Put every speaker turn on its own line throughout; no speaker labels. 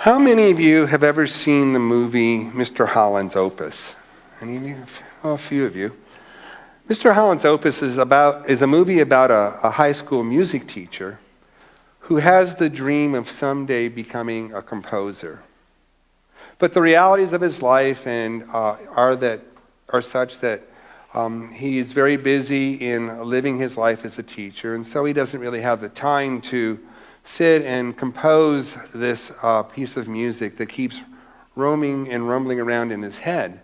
How many of you have ever seen the movie Mr. Holland's Opus? Any of you? Oh, a few of you. Mr. Holland's Opus is a movie about a high school music teacher who has the dream of someday becoming a composer. But the realities of his life are such that he is very busy in living his life as a teacher, and so he doesn't really have the time to sit and compose this piece of music that keeps roaming and rumbling around in his head.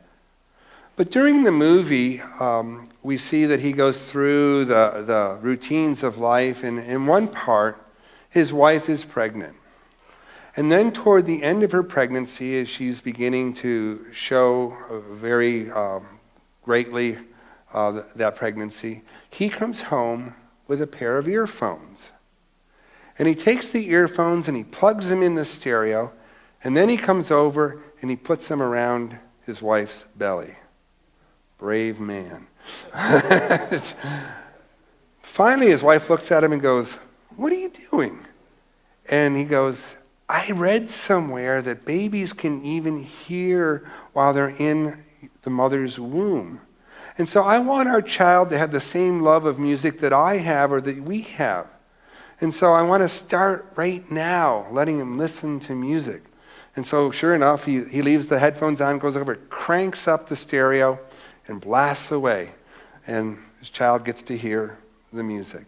But during the movie, we see that he goes through the routines of life, and in one part, his wife is pregnant. And then toward the end of her pregnancy, as she's beginning to show very greatly that pregnancy, he comes home with a pair of earphones. And he takes the earphones and he plugs them in the stereo, and then he comes over and he puts them around his wife's belly. Brave man. Finally, his wife looks at him and goes, "What are you doing?" And he goes, "I read somewhere that babies can even hear while they're in the mother's womb. And so I want our child to have the same love of music that I have or that we have. And so I want to start right now letting him listen to music." And so sure enough, he leaves the headphones on, goes over, cranks up the stereo, and blasts away. And his child gets to hear the music.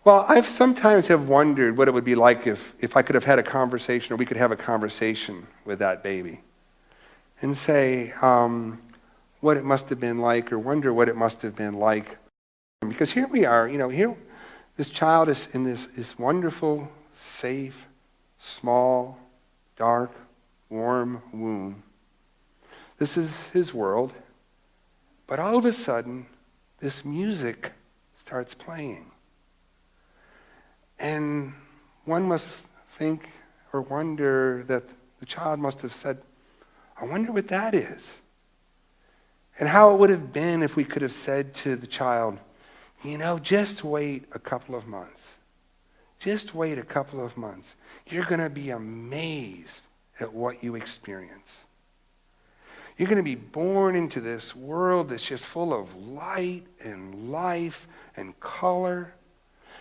Well, I've sometimes have wondered what it would be like if I could have had a conversation, or we could have a conversation with that baby. And say what it must have been like, or wonder what it must have been like. Because here we are, here this child is in this wonderful, safe, small, dark, warm womb. This is his world. But all of a sudden, this music starts playing. And one must think or wonder that the child must have said, "I wonder what that is." And how it would have been if we could have said to the child, "Just wait a couple of months. Just wait a couple of months. You're going to be amazed at what you experience. You're going to be born into this world that's just full of light and life and color.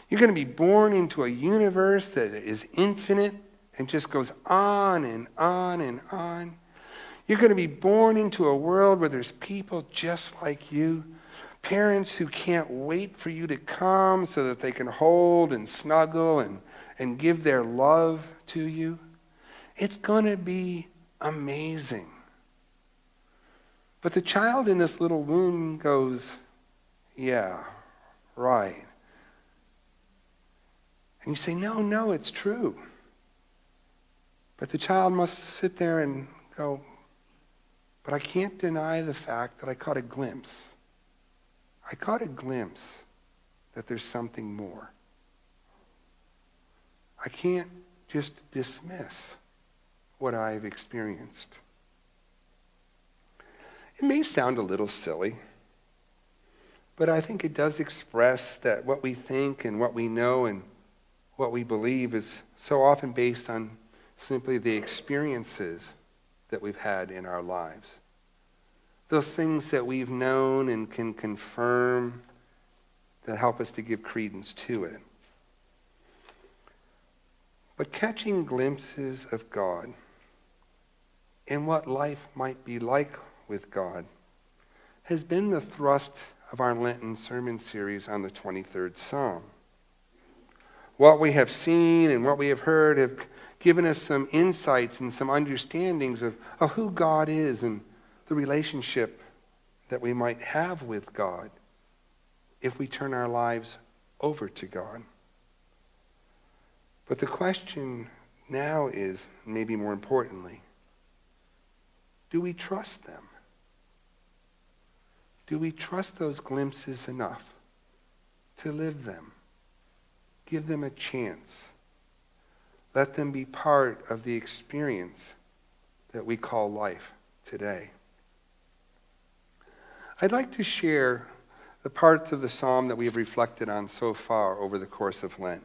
You're going to be born into a universe that is infinite and just goes on and on and on. You're going to be born into a world where there's people just like you, parents who can't wait for you to come so that they can hold and snuggle and give their love to you. It's going to be amazing." But the child in this little womb goes, "Yeah, right." And you say, no, it's true. But the child must sit there and go, "But I can't deny the fact that I caught a glimpse. I caught a glimpse that there's something more. I can't just dismiss what I've experienced." It may sound a little silly, but I think it does express that what we think and what we know and what we believe is so often based on simply the experiences that we've had in our lives. Those things that we've known and can confirm that help us to give credence to it. But catching glimpses of God and what life might be like with God has been the thrust of our Lenten sermon series on the 23rd Psalm. What we have seen and what we have heard have given us some insights and some understandings of who God is and the relationship that we might have with God if we turn our lives over to God. But the question now is, maybe more importantly, do we trust them? Do we trust those glimpses enough to live them? Give them a chance. Let them be part of the experience that we call life today. I'd like to share the parts of the psalm that we have reflected on so far over the course of Lent.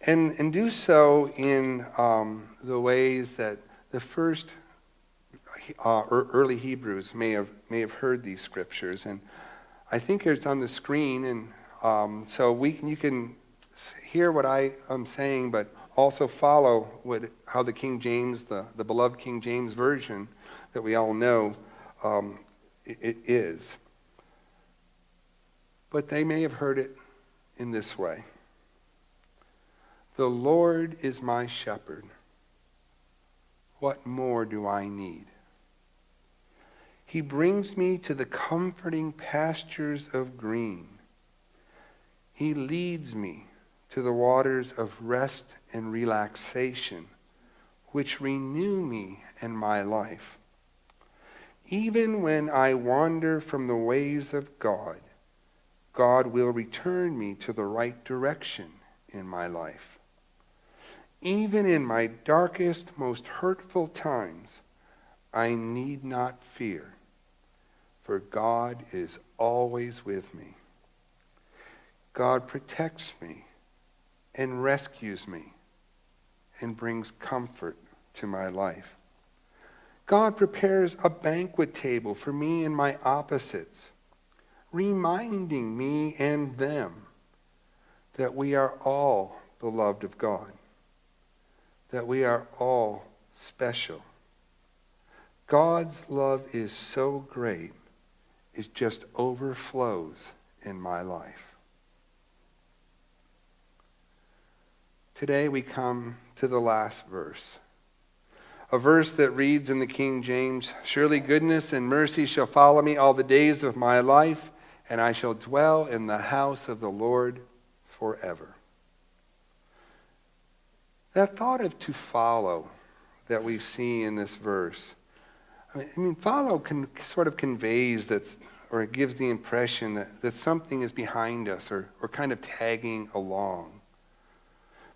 And do so in the ways that the first early Hebrews may have heard these scriptures. And I think it's on the screen, and so you can hear what I am saying, but also follow how the King James, the beloved King James version that we all know, it is. But they may have heard it in this way. The Lord is my shepherd. What more do I need? He brings me to the comforting pastures of green. He leads me to the waters of rest and relaxation, which renew me and my life. Even when I wander from the ways of God, God will return me to the right direction in my life. Even in my darkest, most hurtful times, I need not fear, for God is always with me. God protects me and rescues me and brings comfort to my life. God prepares a banquet table for me and my opposites, reminding me and them that we are all beloved of God, that we are all special. God's love is so great, it just overflows in my life. Today we come to the last verse, a verse that reads in the King James, "Surely goodness and mercy shall follow me all the days of my life, and I shall dwell in the house of the Lord forever." That thought of to follow that we see in this verse, I mean follow sort of conveys that, or it gives the impression that something is behind us or kind of tagging along.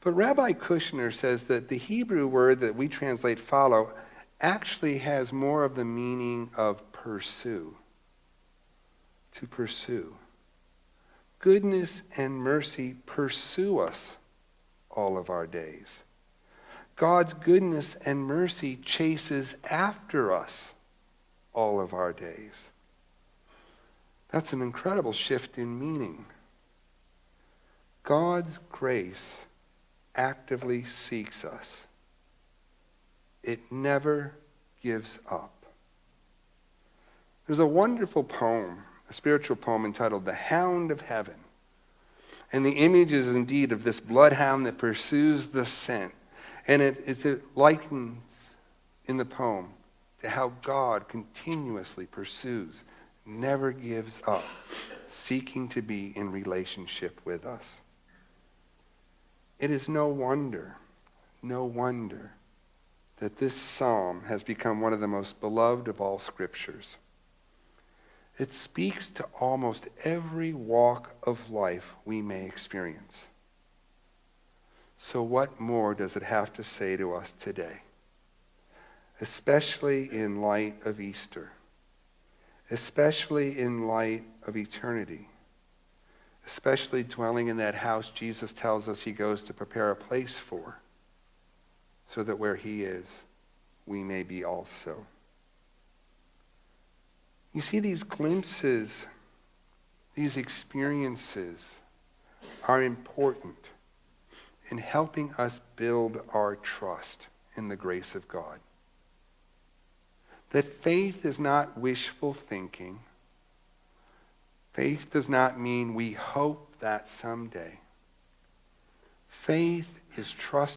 But Rabbi Cushman says that the Hebrew word that we translate follow actually has more of the meaning of pursue. To pursue. Goodness and mercy pursue us all of our days. God's goodness and mercy chases after us all of our days. That's an incredible shift in meaning. God's grace actively seeks us. It never gives up. There's a wonderful poem, a spiritual poem entitled "The Hound of Heaven." And the image is indeed of this bloodhound that pursues the scent. And it's likened in the poem to how God continuously pursues, never gives up, seeking to be in relationship with us. It is no wonder that this psalm has become one of the most beloved of all scriptures. It speaks to almost every walk of life we may experience. So what more does it have to say to us today? Especially in light of Easter. Especially in light of eternity. Especially dwelling in that house Jesus tells us he goes to prepare a place for, so that where he is, we may be also. You see, these glimpses, these experiences are important in helping us build our trust in the grace of God. That faith is not wishful thinking. Faith does not mean we hope that someday. Faith is trust